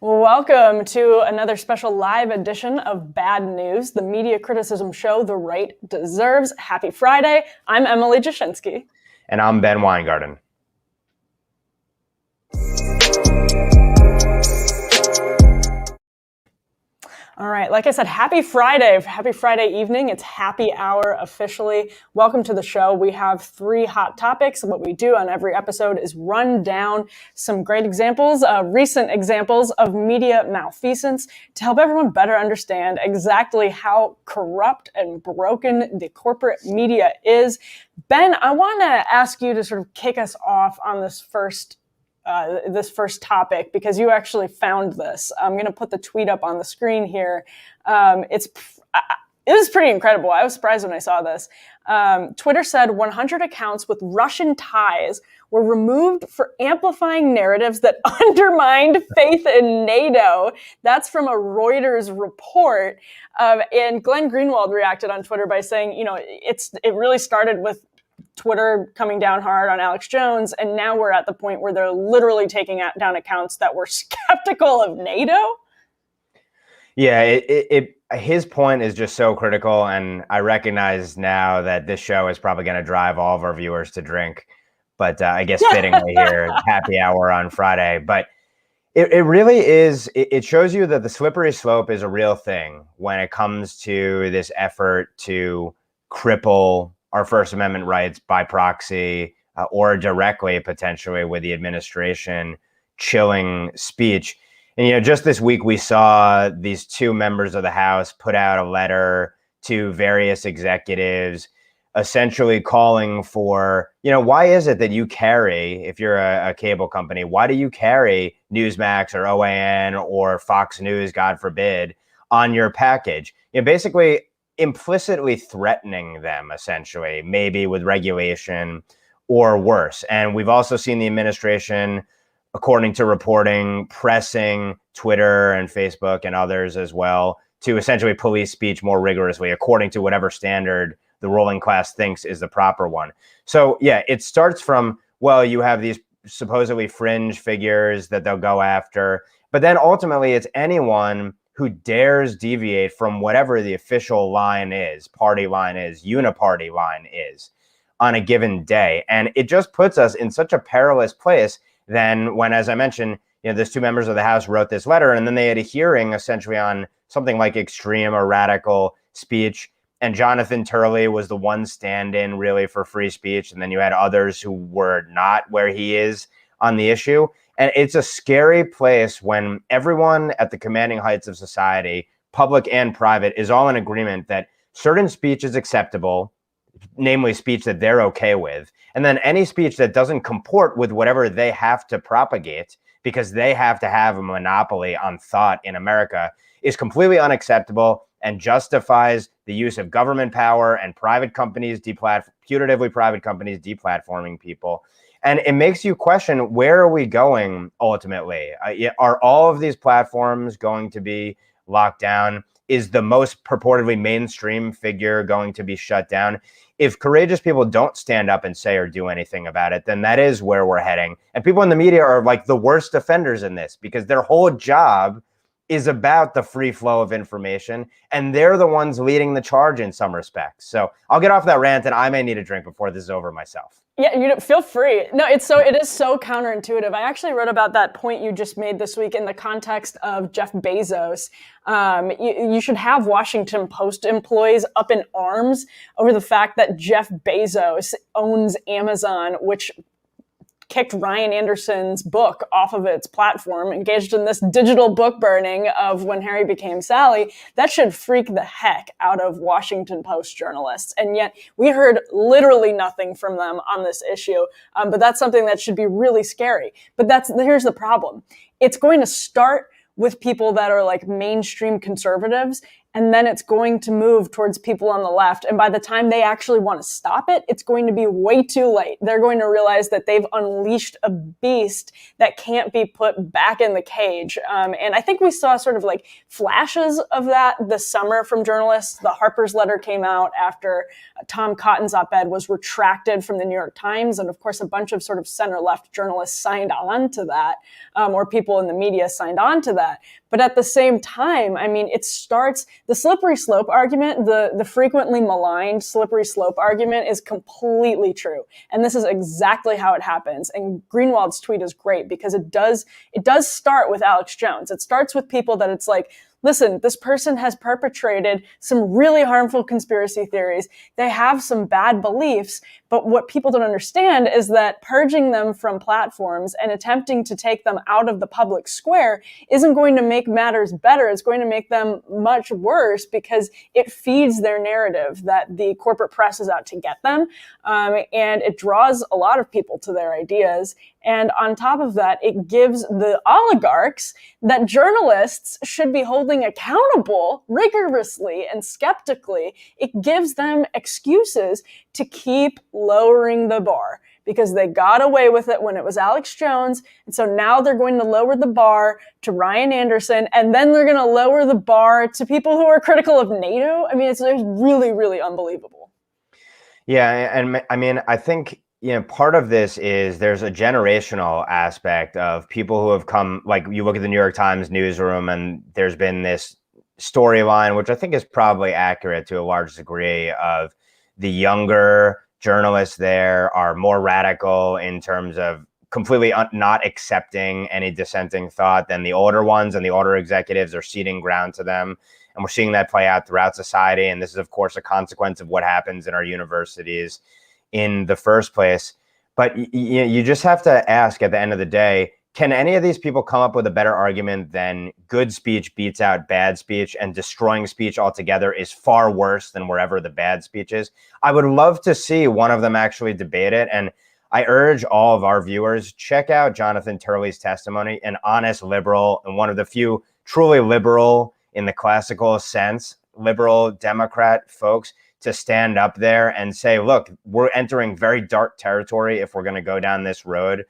Welcome to another special live edition of Bad News, the media criticism show the right deserves. Happy Friday. I'm Emily Jashinsky. And I'm Ben Weingarten. All right, like I said, happy Friday. Happy Friday evening. It's happy hour officially. Welcome to the show. We have 3 hot topics. What we do on every episode is run down some great examples, recent examples of media malfeasance to help everyone better understand exactly how corrupt and broken the corporate media is. Ben, I want to ask you to sort of kick us off on this first topic because you actually found this. I'm going to put the tweet up on the screen here. It was pretty incredible. I was surprised when I saw this. Twitter said 100 accounts with Russian ties were removed for amplifying narratives that undermined faith in NATO. That's from a Reuters report. And Glenn Greenwald reacted on Twitter by saying, it really started with Twitter coming down hard on Alex Jones, and now we're at the point where they're literally taking down accounts that were skeptical of NATO. Yeah, his point is just so critical, and I recognize now that this show is probably going to drive all of our viewers to drink, but I guess fittingly here, happy hour on Friday. But it really is, it shows you that the slippery slope is a real thing when it comes to this effort to cripple our First Amendment rights by proxy or directly, potentially, with the administration chilling speech. And, just this week, we saw these 2 members of the House put out a letter to various executives, essentially calling for, why is it that you carry, if you're a cable company, why do you carry Newsmax or OAN or Fox News, God forbid, on your package? Basically, implicitly threatening them, essentially, maybe with regulation or worse. And we've also seen the administration, according to reporting, pressing Twitter and Facebook and others as well to essentially police speech more rigorously, according to whatever standard the ruling class thinks is the proper one. So, yeah, it starts from, well, you have these supposedly fringe figures that they'll go after, but then ultimately it's anyone who dares deviate from whatever the official line is, party line is, uniparty line is on a given day. And it just puts us in such a perilous place then when, as I mentioned, those 2 members of the House wrote this letter, and then they had a hearing essentially on something like extreme or radical speech. And Jonathan Turley was the one stand-in really for free speech. And then you had others who were not where he is on the issue. And it's a scary place when everyone at the commanding heights of society, public and private, is all in agreement that certain speech is acceptable, namely speech that they're okay with. And then any speech that doesn't comport with whatever they have to propagate because they have to have a monopoly on thought in America is completely unacceptable and justifies the use of government power and private companies, putatively private companies deplatforming people. And it makes you question, where are we going ultimately? Are all of these platforms going to be locked down? Is the most purportedly mainstream figure going to be shut down? If courageous people don't stand up and say or do anything about it, then that is where we're heading. And people in the media are like the worst offenders in this because their whole job is about the free flow of information, and they're the ones leading the charge in some respects. So I'll get off that rant, and I may need a drink before this is over myself. Yeah, feel free. No, it is so counterintuitive. I actually wrote about that point you just made this week in the context of Jeff Bezos. You should have Washington Post employees up in arms over the fact that Jeff Bezos owns Amazon, which kicked Ryan Anderson's book off of its platform, engaged in this digital book burning of When Harry Became Sally. That should freak the heck out of Washington Post journalists. And yet we heard literally nothing from them on this issue. But that's something that should be really scary. But here's the problem. It's going to start with people that are like mainstream conservatives. and then it's going to move towards people on the left. And by the time they actually want to stop it, it's going to be way too late. They're going to realize that they've unleashed a beast that can't be put back in the cage. And I think we saw sort of like flashes of that this summer from journalists. The Harper's letter came out after Tom Cotton's op-ed was retracted from the New York Times. And of course, a bunch of sort of center-left journalists signed on to that, or people in the media signed on to that. But at the same time, I mean, it starts, the slippery slope argument, the frequently maligned slippery slope argument is completely true. And this is exactly how it happens. And Greenwald's tweet is great because it does start with Alex Jones. It starts with people that it's like, listen, this person has perpetrated some really harmful conspiracy theories. They have some bad beliefs, but what people don't understand is that purging them from platforms and attempting to take them out of the public square isn't going to make matters better. It's going to make them much worse because it feeds their narrative that the corporate press is out to get them. And it draws a lot of people to their ideas. And on top of that, it gives the oligarchs that journalists should be holding accountable rigorously and skeptically. It gives them excuses to keep lowering the bar because they got away with it when it was Alex Jones. And so now they're going to lower the bar to Ryan Anderson, and then they're going to lower the bar to people who are critical of NATO. I mean, it's really, really unbelievable. Yeah. And I mean, I think, part of this is there's a generational aspect of people who have come, like you look at the New York Times newsroom and there's been this storyline, which I think is probably accurate to a large degree, of the younger journalists there are more radical in terms of completely not accepting any dissenting thought than the older ones, and the older executives are ceding ground to them. And we're seeing that play out throughout society. And this is, of course, a consequence of what happens in our universities in the first place. But you just have to ask at the end of the day, can any of these people come up with a better argument than good speech beats out bad speech, and destroying speech altogether is far worse than wherever the bad speech is? I would love to see one of them actually debate it. And I urge all of our viewers, check out Jonathan Turley's testimony, an honest liberal and one of the few truly liberal in the classical sense, liberal Democrat folks, to stand up there and say, look, we're entering very dark territory if we're going to go down this road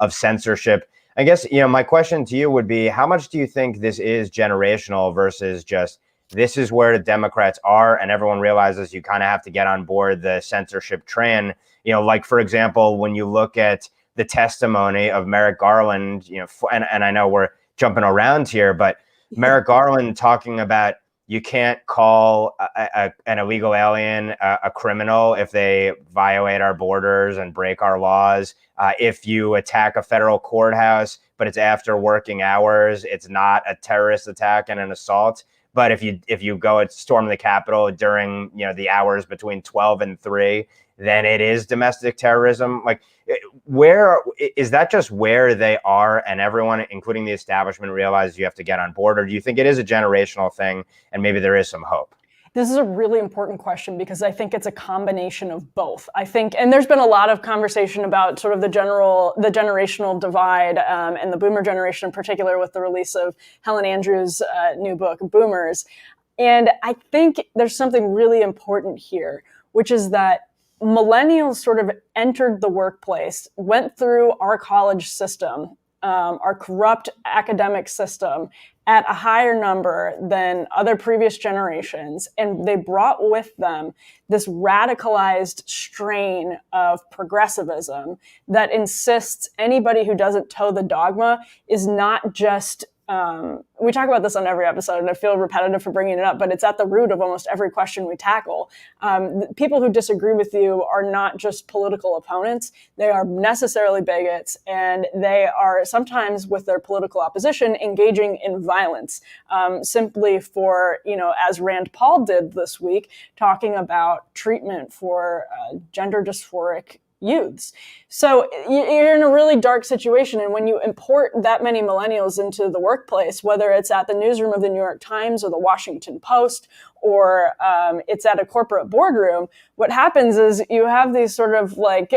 of censorship. I guess, my question to you would be, how much do you think this is generational versus just this is where the Democrats are and everyone realizes you kind of have to get on board the censorship train? Like, for example, when you look at the testimony of Merrick Garland, and I know we're jumping around here, but Merrick Garland talking about you can't call an illegal alien a criminal if they violate our borders and break our laws. If you attack a federal courthouse, but it's after working hours, it's not a terrorist attack and an assault. But if you go and storm the Capitol during the hours between 12 and 3, then it is domestic terrorism. Like, where is that? Just where they are, and everyone, including the establishment, realizes you have to get on board? Or do you think it is a generational thing and maybe there is some hope? This is a really important question because I think it's a combination of both. I think, and there's been a lot of conversation about sort of the generational divide, and the boomer generation in particular, with the release of Helen Andrews' new book, Boomers. And I think there's something really important here, which is that millennials sort of entered the workplace, went through our college system, our corrupt academic system, at a higher number than other previous generations. And they brought with them this radicalized strain of progressivism that insists anybody who doesn't toe the dogma is not just we talk about this on every episode, and I feel repetitive for bringing it up, but it's at the root of almost every question we tackle. People who disagree with you are not just political opponents. They are necessarily bigots, and they are sometimes, with their political opposition, engaging in violence, simply for, as Rand Paul did this week, talking about treatment for gender dysphoric youths. So you're in a really dark situation. And when you import that many millennials into the workplace, whether it's at the newsroom of the New York Times or the Washington Post, or it's at a corporate boardroom, what happens is you have these sort of like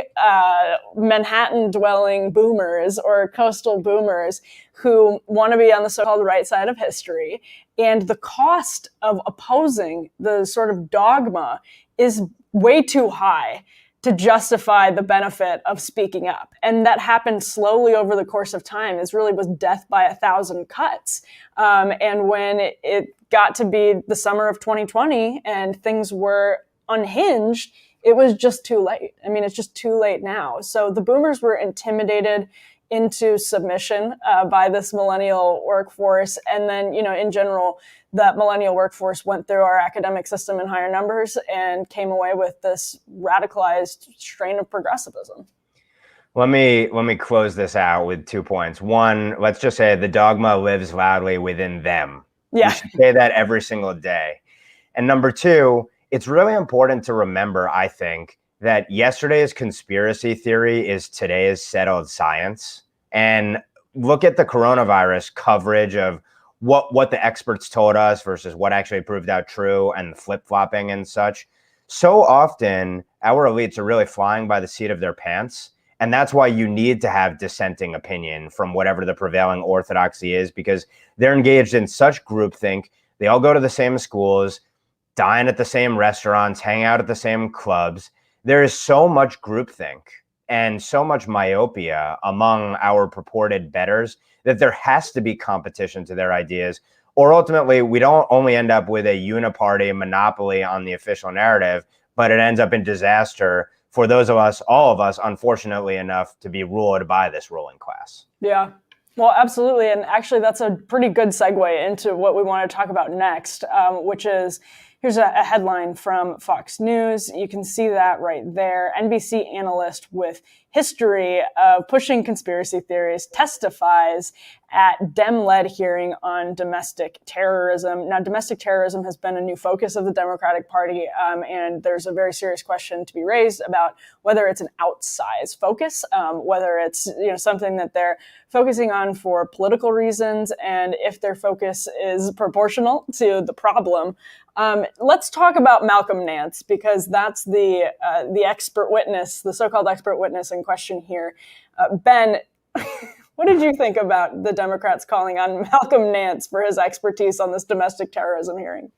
Manhattan dwelling boomers or coastal boomers who want to be on the so-called right side of history. And the cost of opposing the sort of dogma is way too high to justify the benefit of speaking up. And that happened slowly over the course of time. It really was death by 1,000 cuts. And when it got to be the summer of 2020 and things were unhinged, it was just too late. I mean, it's just too late now. So the boomers were intimidated into submission by this millennial workforce. And then, in general, that millennial workforce went through our academic system in higher numbers and came away with this radicalized strain of progressivism. Let me close this out with 2 points. One, let's just say the dogma lives loudly within them. Yeah. You should say that every single day. And number two, it's really important to remember, I think, that yesterday's conspiracy theory is today's settled science. And look at the coronavirus coverage of what the experts told us versus what actually proved out true, and flip-flopping and such. So often, our elites are really flying by the seat of their pants. And that's why you need to have dissenting opinion from whatever the prevailing orthodoxy is, because they're engaged in such groupthink. They all go to the same schools, dine at the same restaurants, hang out at the same clubs. There is so much groupthink and so much myopia among our purported betters that there has to be competition to their ideas, or ultimately we don't only end up with a uniparty monopoly on the official narrative, but it ends up in disaster for those of us, all of us, unfortunately enough to be ruled by this ruling class. Yeah. Well, absolutely. And actually, that's a pretty good segue into what we want to talk about next, which is, here's a headline from Fox News. You can see that right there. NBC analyst with history of pushing conspiracy theories testifies at Dem-led hearing on domestic terrorism. Now, domestic terrorism has been a new focus of the Democratic Party, and there's a very serious question to be raised about whether it's an outsized focus, whether it's something that they're focusing on for political reasons, and if their focus is proportional to the problem. Let's talk about Malcolm Nance, because that's the expert witness, the so-called expert witness in question here. Ben, what did you think about the Democrats calling on Malcolm Nance for his expertise on this domestic terrorism hearing?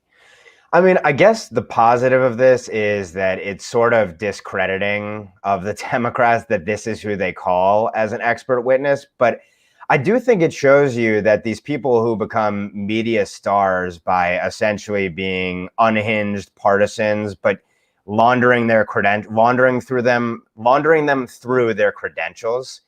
I mean, I guess the positive of this is that it's sort of discrediting of the Democrats that this is who they call as an expert witness. But I do think it shows you that these people who become media stars by essentially being unhinged partisans, but laundering them through their credentials,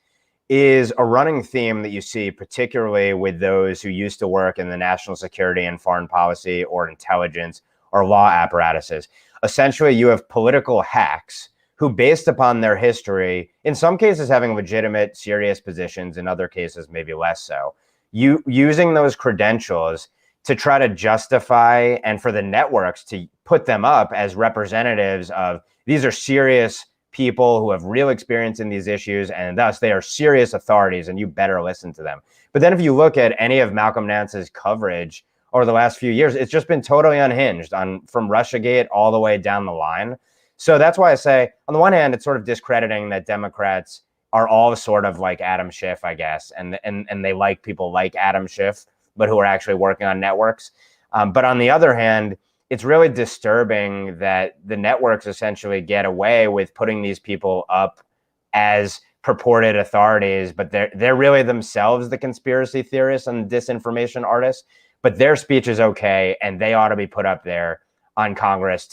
is a running theme that you see particularly with those who used to work in the national security and foreign policy or intelligence or law apparatuses. Essentially, you have political hacks who, based upon their history, in some cases having legitimate, serious positions, in other cases maybe less so, using those credentials to try to justify, and for the networks to put them up as representatives of, these are serious people who have real experience in these issues, and thus they are serious authorities and you better listen to them. But then if you look at any of Malcolm Nance's coverage over the last few years, it's just been totally unhinged from Russiagate all the way down the line. So that's why I say, on the one hand, it's sort of discrediting that Democrats are all sort of like Adam Schiff, I guess, and they like people like Adam Schiff, but who are actually working on networks. But on the other hand, it's really disturbing that the networks essentially get away with putting these people up as purported authorities, but they're really themselves the conspiracy theorists and disinformation artists. But their speech is okay, and they ought to be put up there on Congress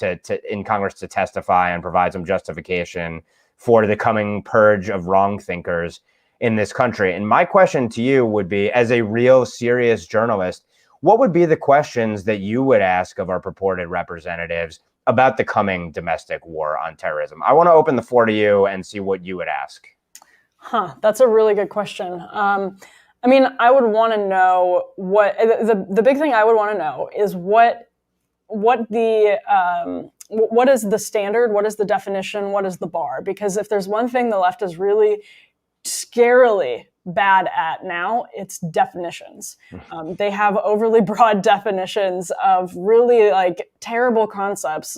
in Congress to testify and provide some justification for the coming purge of wrong thinkers in this country. And my question to you would be, as a real serious journalist, what would be the questions that you would ask of our purported representatives about the coming domestic war on terrorism? I want to open the floor to you and see what you would ask. That's a really good question. I mean, I would want to know what the big thing I would want to know is what is the standard, what is the definition, what is the bar? Because if there's one thing the left is really scarily bad at now, it's definitions. They have overly broad definitions of really like terrible concepts,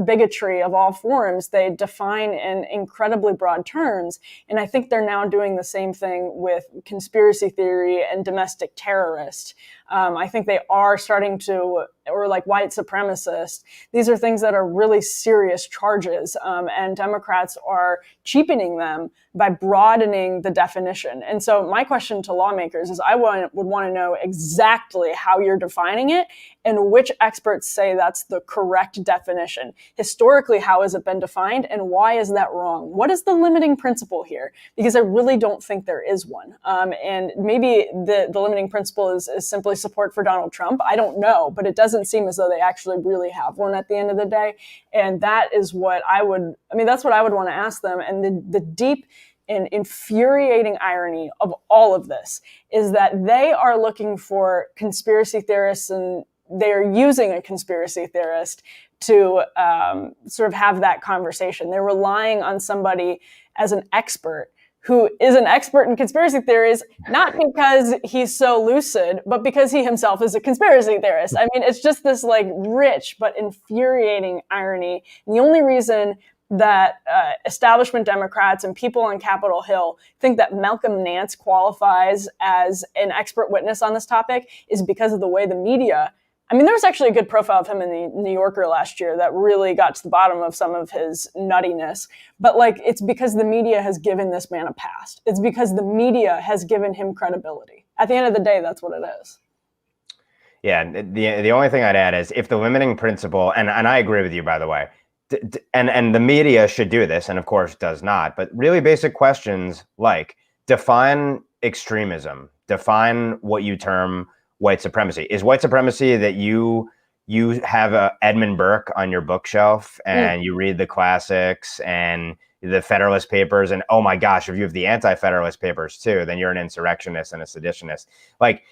bigotry of all forms. They define in incredibly broad terms. And I think they're now doing the same thing with conspiracy theory and domestic terrorist. I think they are starting to, or like white supremacist. These are things that are really serious charges, and Democrats are cheapening them by broadening the definition. And so my question to lawmakers is would want to know exactly how you're defining it and which experts say that's the correct definition. Historically, how has it been defined and why is that wrong? What is the limiting principle here? Because I really don't think there is one. And maybe the limiting principle is simply support for Donald Trump. I don't know, but it doesn't seem as though they actually really have one at the end of the day. And that is what that's what I would want to ask them. And the deep and infuriating irony of all of this is that they are looking for conspiracy theorists, and they're using a conspiracy theorist to sort of have that conversation. They're relying on somebody as an expert who is an expert in conspiracy theories, not because he's so lucid, but because he himself is a conspiracy theorist. I mean, it's just this like rich but infuriating irony. And the only reason that establishment Democrats and people on Capitol Hill think that Malcolm Nance qualifies as an expert witness on this topic is because of the way the media. I mean, there was actually a good profile of him in the New Yorker last year that really got to the bottom of some of his nuttiness. But like, it's because the media has given this man a pass. It's because the media has given him credibility. At the end of the day, that's what it is. Yeah, the only thing I'd add is if the limiting principle, and I agree with you, by the way, and the media should do this, and of course does not, but really basic questions like define extremism, define what you term white supremacy. Is white supremacy that you have Edmund Burke on your bookshelf and you read the classics and the Federalist Papers, and oh my gosh, if you have the anti-Federalist Papers too, then you're an insurrectionist and a seditionist. Like,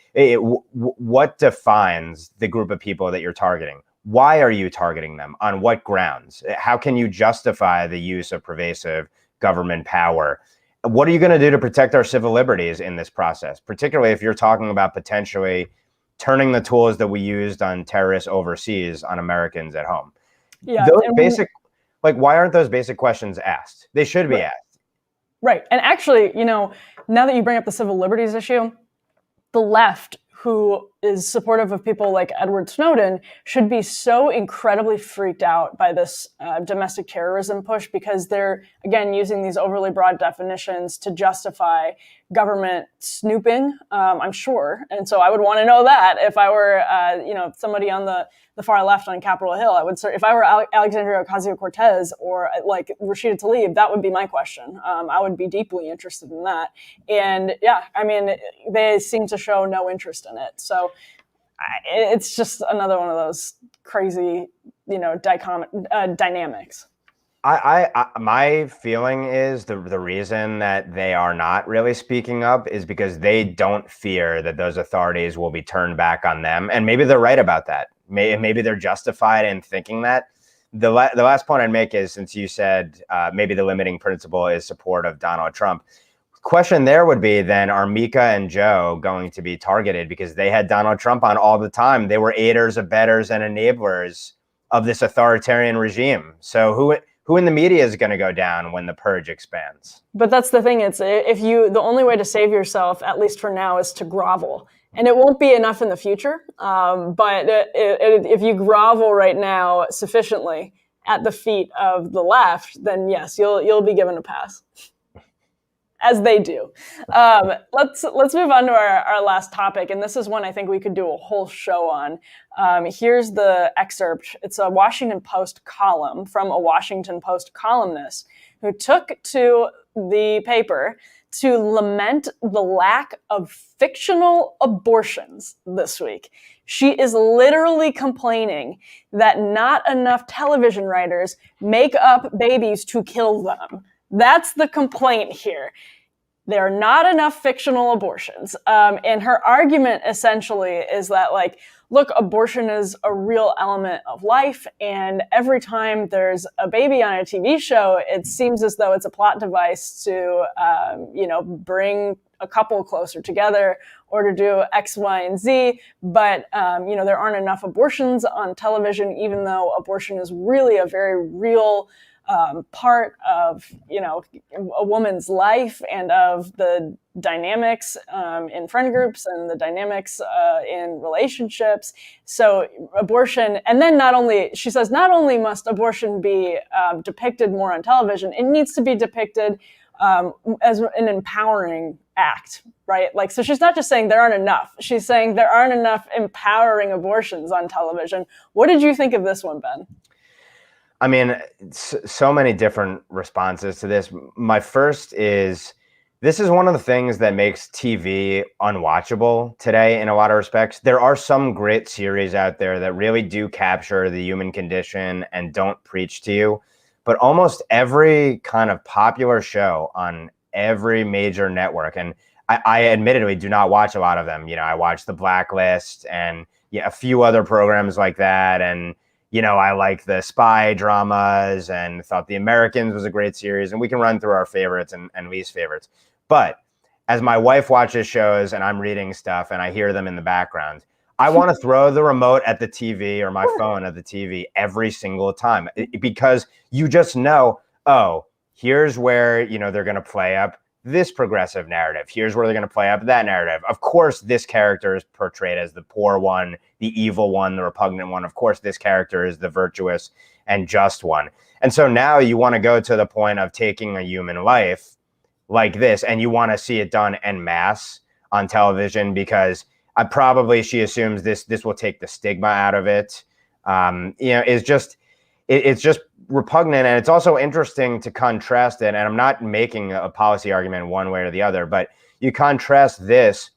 what defines the group of people that you're targeting? Why are you targeting them? On what grounds? How can you justify the use of pervasive government power? What are you going to do to protect our civil liberties in this process? Particularly if you're talking about potentially turning the tools that we used on terrorists overseas on Americans at home. Yeah, those basic, why aren't those basic questions asked? They should be asked. Right. And actually, now that you bring up the civil liberties issue, the left, who is supportive of people like Edward Snowden, should be so incredibly freaked out by this domestic terrorism push because they're, again, using these overly broad definitions to justify government snooping, I'm sure. And so I would want to know that if I were, somebody on the far left on Capitol Hill. If I were Alexandria Ocasio-Cortez or like Rashida Tlaib, that would be my question. I would be deeply interested in that. And yeah, I mean, they seem to show no interest in it. So it's just another one of those crazy, dynamics. My feeling is the reason that they are not really speaking up is because they don't fear that those authorities will be turned back on them. And maybe they're right about that. Maybe they're justified in thinking that. The last point I'd make is, since you said maybe the limiting principle is support of Donald Trump, question there would be then, are Mika and Joe going to be targeted because they had Donald Trump on all the time? They were aiders, abettors, and enablers of this authoritarian regime. So who in the media is going to go down when the purge expands? But that's the thing. It's the only way to save yourself, at least for now, is to grovel. And it won't be enough in the future. But if you grovel right now sufficiently at the feet of the left, then yes, you'll be given a pass, as they do. Let's move on to our last topic, and this is one I think we could do a whole show on. Here's the excerpt. It's a Washington Post column from a Washington Post columnist who took to the paper to lament the lack of fictional abortions this week. She is literally complaining that not enough television writers make up babies to kill them. That's the complaint here. there are not enough fictional abortions. And her argument essentially is that, like, look, abortion is a real element of life. And every time there's a baby on a TV show, it seems as though it's a plot device to, bring a couple closer together or to do X, Y, and Z. But, there aren't enough abortions on television, even though abortion is really a very real part of, a woman's life and of the dynamics in friend groups and the dynamics in relationships. So abortion, and then she says, not only must abortion be depicted more on television, it needs to be depicted as an empowering act, right? Like, so she's not just saying there aren't enough. She's saying there aren't enough empowering abortions on television. What did you think of this one, Ben? I mean, so many different responses to this. My first is, this is one of the things that makes TV unwatchable today in a lot of respects. There are some great series out there that really do capture the human condition and don't preach to you. But almost every kind of popular show on every major network, and I admittedly do not watch a lot of them. I watch The Blacklist and a few other programs like that. And I like the spy dramas and thought The Americans was a great series. And we can run through our favorites and least favorites. But as my wife watches shows and I'm reading stuff and I hear them in the background, I want to throw the remote at the TV or my phone at the TV every single time, because you just know, oh, here's where, they're going to play up this progressive narrative. Here's where they're going to play up that narrative. Of course, this character is portrayed as the poor one, the evil one, the repugnant one. Of course, this character is the virtuous and just one. And so now you want to go to the point of taking a human life like this, and you want to see it done en masse on television, because she assumes this will take the stigma out of it. It's just repugnant. And it's also interesting to contrast it. And I'm not making a policy argument one way or the other, but you contrast this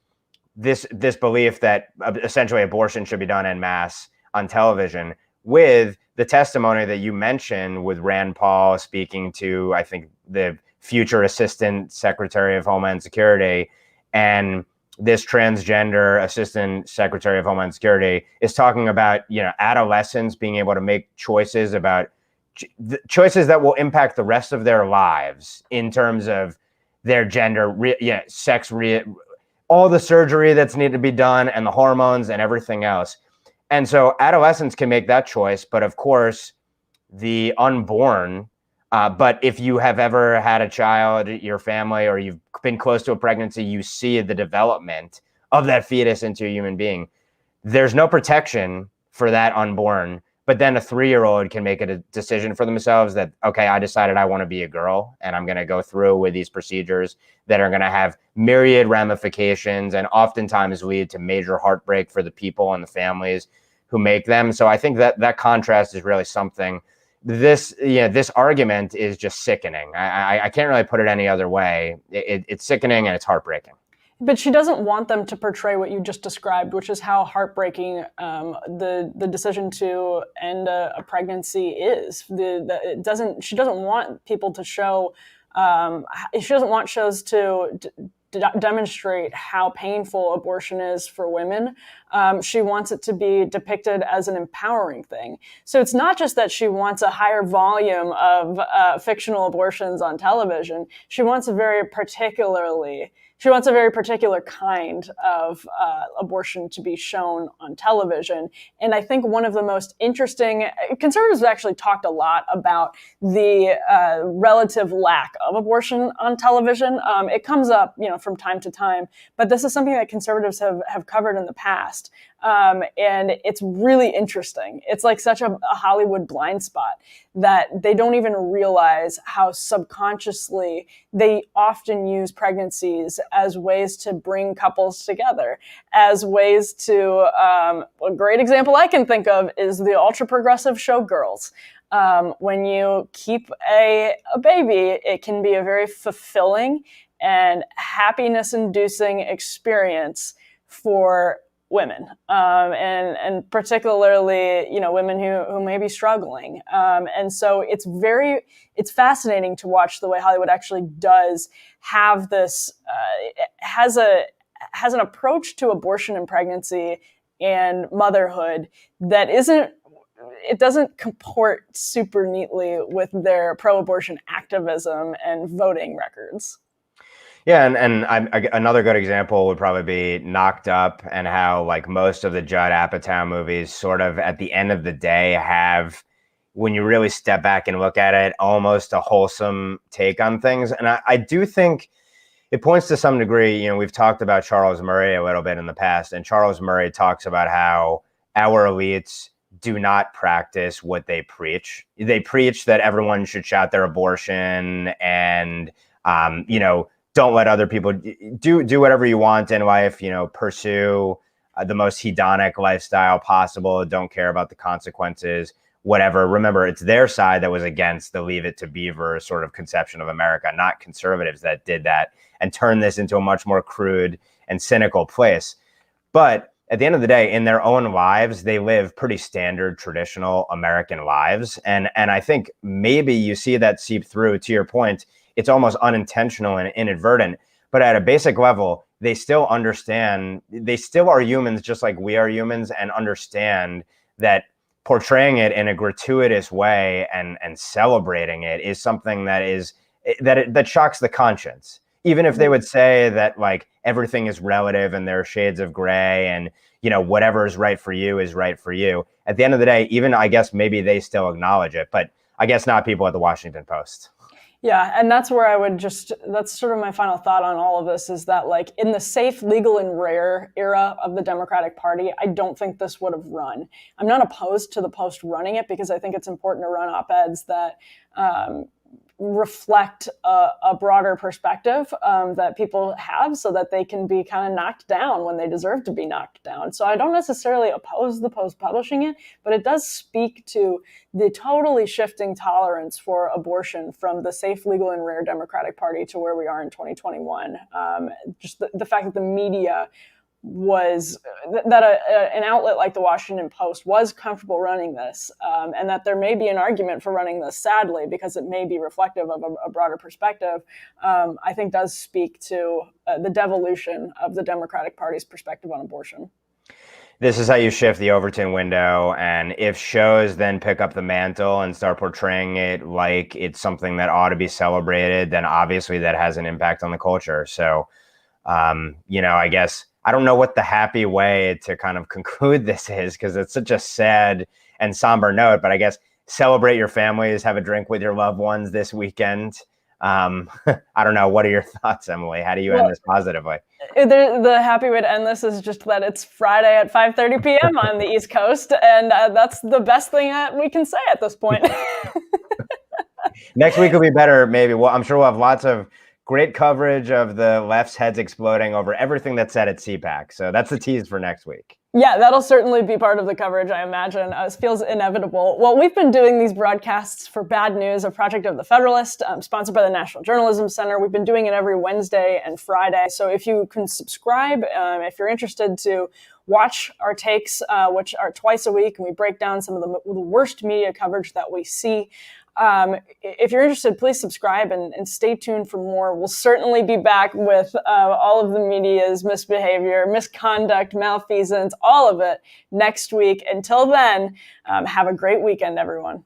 belief that essentially abortion should be done en masse on television with the testimony that you mentioned with Rand Paul speaking to, I think, the future Assistant Secretary of Homeland Security, and this transgender Assistant Secretary of Homeland Security is talking about, adolescents being able to make choices about choices that will impact the rest of their lives in terms of their gender, sex, all the surgery that's needed to be done and the hormones and everything else. And so adolescents can make that choice, but of course the unborn, but if you have ever had a child, your family, or you've been close to a pregnancy, you see the development of that fetus into a human being. There's no protection for that unborn, but then a 3-year-old can make a decision for themselves that, okay, I decided I want to be a girl, and I'm going to go through with these procedures that are going to have myriad ramifications and oftentimes lead to major heartbreak for the people and the families who make them. So I think that contrast is really something. This argument is just sickening. I can't really put it any other way. It's sickening and it's heartbreaking. But she doesn't want them to portray what you just described, which is how heartbreaking the decision to end a pregnancy is. She doesn't want people to show. She doesn't want shows to demonstrate how painful abortion is for women. She wants it to be depicted as an empowering thing. So it's not just that she wants a higher volume of fictional abortions on television. She wants a very particular kind of abortion to be shown on television. And I think one of the most interesting, conservatives have actually talked a lot about the relative lack of abortion on television. It comes up, from time to time, but this is something that conservatives have covered in the past. And it's really interesting. It's like such a Hollywood blind spot that they don't even realize how subconsciously they often use pregnancies as ways to bring couples together, as ways to, a great example I can think of is the ultra progressive show Girls. When you keep a baby, it can be a very fulfilling and happiness-inducing experience for women, and particularly, women who may be struggling. And so it's fascinating to watch the way Hollywood actually does have this, has an approach to abortion and pregnancy and motherhood that it doesn't comport super neatly with their pro-abortion activism and voting records. Yeah, and another good example would probably be Knocked Up, and how like most of the Judd Apatow movies sort of at the end of the day have, when you really step back and look at it, almost a wholesome take on things. And I do think it points to some degree, we've talked about Charles Murray a little bit in the past, and Charles Murray talks about how our elites do not practice what they preach. They preach that everyone should shout their abortion and, don't let other people do whatever you want in life, pursue the most hedonic lifestyle possible. Don't care about the consequences, whatever. Remember, it's their side that was against the Leave It to Beaver sort of conception of America, not conservatives that did that and turned this into a much more crude and cynical place. But at the end of the day, in their own lives, they live pretty standard, traditional American lives. And I think maybe you see that seep through. To your point, it's almost unintentional and inadvertent. But at a basic level, they still understand, they still are humans just like we are humans, and understand that portraying it in a gratuitous way and celebrating it is something that shocks the conscience. Even if they would say that like everything is relative and there are shades of gray and, whatever is right for you is right for you. At the end of the day, even I guess maybe they still acknowledge it, but I guess not people at the Washington Post. Yeah, and that's where that's sort of my final thought on all of this, is that like in the safe, legal, and rare era of the Democratic Party, I don't think this would have run. I'm not opposed to the Post running it, because I think it's important to run op-eds that reflect a broader perspective that people have, so that they can be kind of knocked down when they deserve to be knocked down. So I don't necessarily oppose the Post publishing it, but it does speak to the totally shifting tolerance for abortion from the safe, legal, and rare Democratic Party to where we are in 2021. Just the fact that the media was that an outlet like the Washington Post was comfortable running this, and that there may be an argument for running this, sadly, because it may be reflective of a broader perspective, I think does speak to the devolution of the Democratic Party's perspective on abortion. This is how you shift the Overton window. And if shows then pick up the mantle and start portraying it like it's something that ought to be celebrated, then obviously that has an impact on the culture. So, I guess I don't know what the happy way to kind of conclude this is, because it's such a sad and somber note, but I guess celebrate your families, have a drink with your loved ones this weekend. I don't know. What are your thoughts, Emily? How do you end this positively? The happy way to end this is just that it's Friday at 5:30 p.m. on the East Coast, and that's the best thing that we can say at this point. Next week will be better, maybe. Well, I'm sure we'll have lots of great coverage of the left's heads exploding over everything that's said at CPAC. So that's the tease for next week. Yeah, that'll certainly be part of the coverage, I imagine. It feels inevitable. Well, we've been doing these broadcasts for Bad News, a project of the Federalist, sponsored by the National Journalism Center. We've been doing it every Wednesday and Friday. So if you can subscribe, if you're interested to watch our takes, which are twice a week, and we break down some of the worst media coverage that we see. If you're interested, please subscribe and stay tuned for more. We'll certainly be back with all of the media's misbehavior, misconduct, malfeasance, all of it next week. Until then, have a great weekend, everyone.